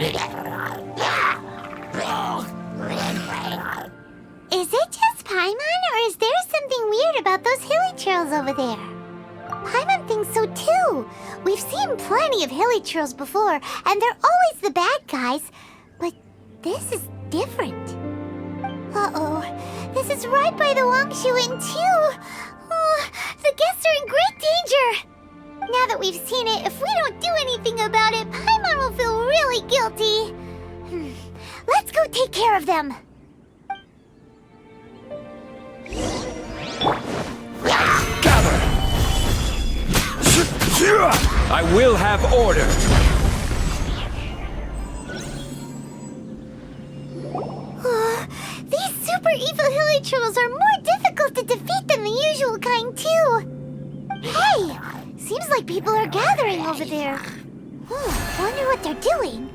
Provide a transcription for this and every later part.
Is it just Paimon, or is there something weird about those hilichurls over there? Paimon thinks so too. We've seen plenty of hilichurls before, and they're always the bad guys. But this is different. Uh-oh. This is right by the Wangshu Inn too. Oh, the guests are in great danger. Now that we've seen it, if we don't do anything about it, Paimon will feel really guilty. Let's go take care of them. Gather! I will have order! These super evil hilichurls are more difficult to defeat than the usual kind, too. Hey! Seems like people are gathering over there. Wonder what they're doing.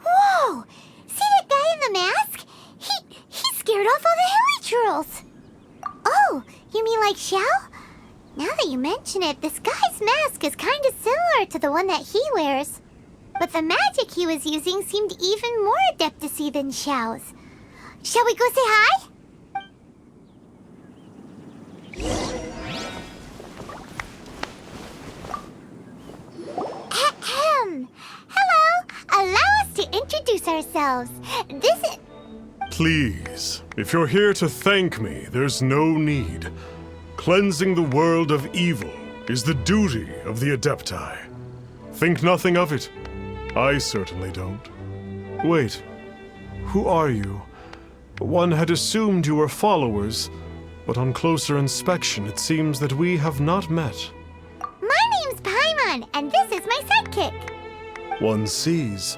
Whoa! See that guy in the mask? He scared off all the hilichurls. Oh, you mean like Xiao? Now that you mention it, this guy's mask is kind of similar to the one that he wears. But the magic he was using seemed even more adeptus-y than Xiao's. Shall we go say hi? Ahem. Hello. Allow us to introduce ourselves. This is... Please, if you're here to thank me, there's no need. Cleansing the world of evil is the duty of the Adepti. Think nothing of it. I certainly don't. Wait, who are you? One had assumed you were followers, but on closer inspection it seems that we have not met. My name's Paimon, and this is my sidekick. One sees.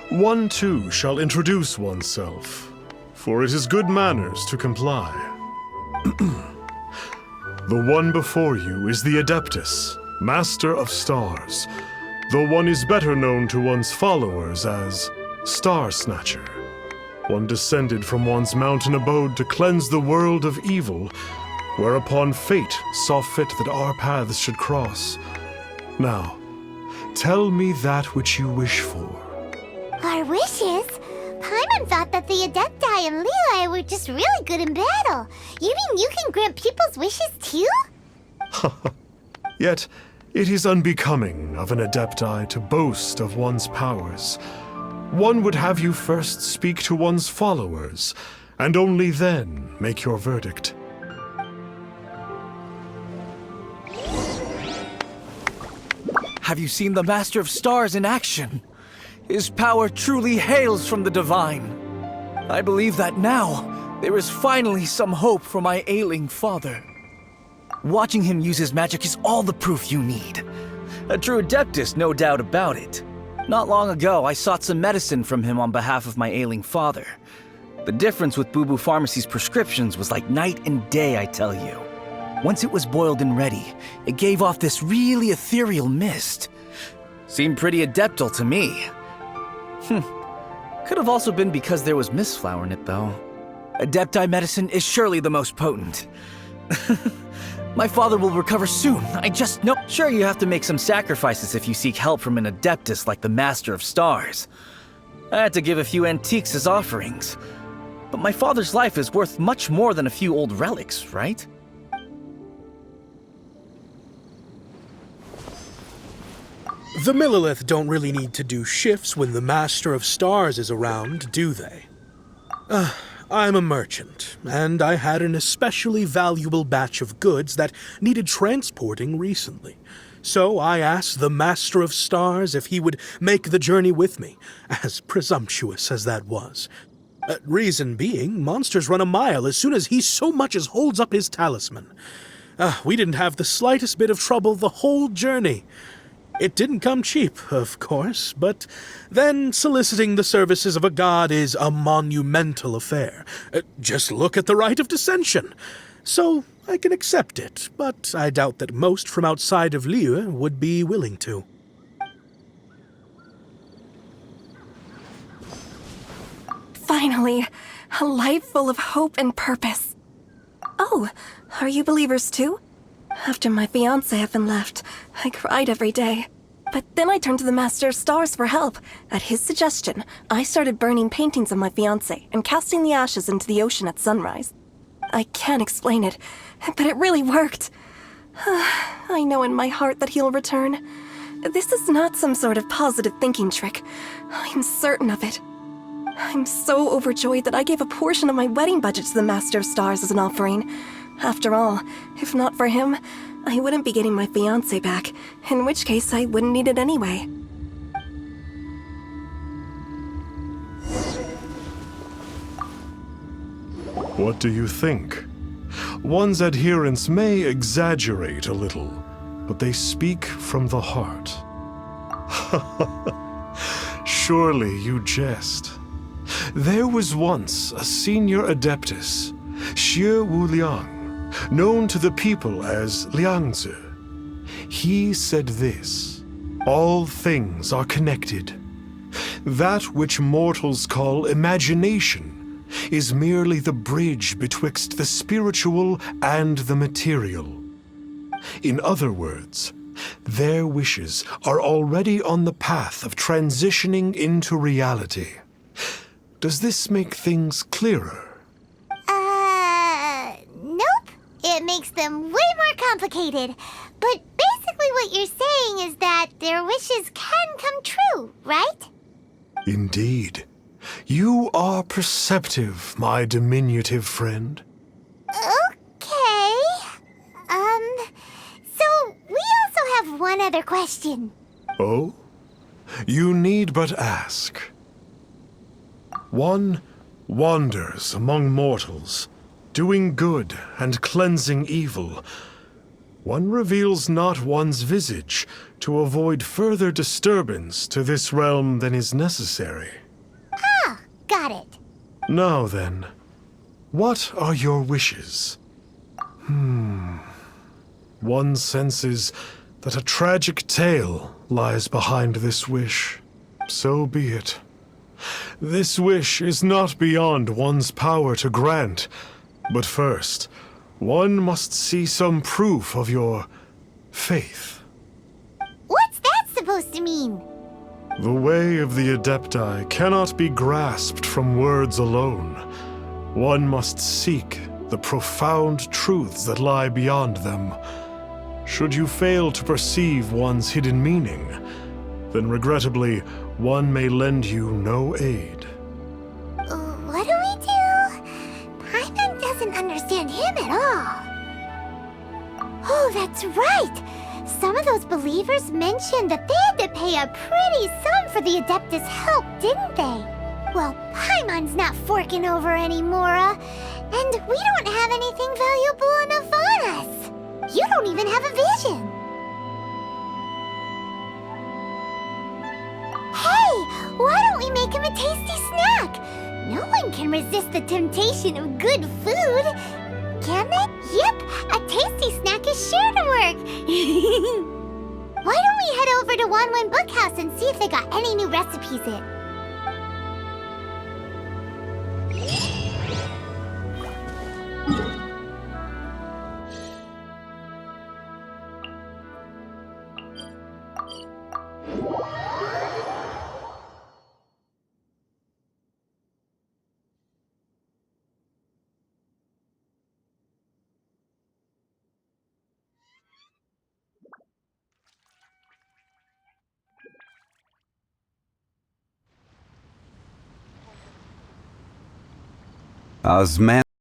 One too shall introduce oneself, for it is good manners to comply. The one before you is the Adeptus, Master of Stars, though one is better known to one's followers as Star Snatcher. One descended from one's mountain abode to cleanse the world of evil, whereupon fate saw fit that our paths should cross. Now, tell me that which you wish for. Our wishes? Paimon thought that the Adepti and Leela were just really good in battle. You mean you can grant people's wishes too? Yet, it is unbecoming of an Adepti to boast of one's powers. One would have you first speak to one's followers, and only then make your verdict. Have you seen the Master of Stars in action? His power truly hails from the divine. I believe that now, there is finally some hope for my ailing father. Watching him use his magic is all the proof you need. A true Adeptus, no doubt about it. Not long ago, I sought some medicine from him on behalf of my ailing father. The difference with Boo Boo Pharmacy's prescriptions was like night and day, I tell you. Once it was boiled and ready, it gave off this really ethereal mist. Seemed pretty adeptal to me. Could have also been because there was mistflower in it, though. Adepti medicine is surely the most potent. My father will recover soon. I just know. Sure, you have to make some sacrifices if you seek help from an Adeptus like the Master of Stars. I had to give a few antiques as offerings. But my father's life is worth much more than a few old relics, right? The Millilith don't really need to do shifts when the Master of Stars is around, do they? I'm a merchant, and I had an especially valuable batch of goods that needed transporting recently. So I asked the Master of Stars if he would make the journey with me, as presumptuous as that was. Reason being, monsters run a mile as soon as he so much as holds up his talisman. We didn't have the slightest bit of trouble the whole journey. It didn't come cheap, of course, but then soliciting the services of a god is a monumental affair. Just look at the Rite of Dissension. So I can accept it, but I doubt that most from outside of Liyue would be willing to. Finally, a life full of hope and purpose. Oh, are you believers too? After my fiancé had been left, I cried every day. But then I turned to the Master of Stars for help. At his suggestion, I started burning paintings of my fiancé and casting the ashes into the ocean at sunrise. I can't explain it, but it really worked. I know in my heart that he'll return. This is not some sort of positive thinking trick. I'm certain of it. I'm so overjoyed that I gave a portion of my wedding budget to the Master of Stars as an offering. After all, if not for him, I wouldn't be getting my fiancé back, in which case I wouldn't need it anyway. What do you think? One's adherents may exaggerate a little, but they speak from the heart. Surely you jest. There was once a senior adeptus, Xie Wuliang, known to the people as Liangzi. He said this: all things are connected. That which mortals call imagination is merely the bridge betwixt the spiritual and the material. In other words, their wishes are already on the path of transitioning into reality. Does this make things clearer? Nope. It makes them way more complicated. But basically what you're saying is that their wishes can come true, right? Indeed. You are perceptive, my diminutive friend. Okay. So we also have one other question. Oh? You need but ask. One wanders among mortals, doing good and cleansing evil. One reveals not one's visage to avoid further disturbance to this realm than is necessary. Ah, got it. Now then, what are your wishes? One senses that a tragic tale lies behind this wish. So be it. This wish is not beyond one's power to grant, but first, one must see some proof of your faith. What's that supposed to mean? The way of the Adepti cannot be grasped from words alone. One must seek the profound truths that lie beyond them. Should you fail to perceive one's hidden meaning, then regrettably, one may lend you no aid. What do we do? Paimon doesn't understand him at all. Oh, that's right! Some of those believers mentioned that they had to pay a pretty sum for the Adeptus' help, didn't they? Well, Paimon's not forking over anymore, and we don't have anything valuable enough on us. You don't even have a vision. Hey, why don't we make him a tasty snack? No one can resist the temptation of good food. Can they? Yep, a tasty snack is sure to work. Why don't we head over to Wanwen Bookhouse and see if they got any new recipes in? As man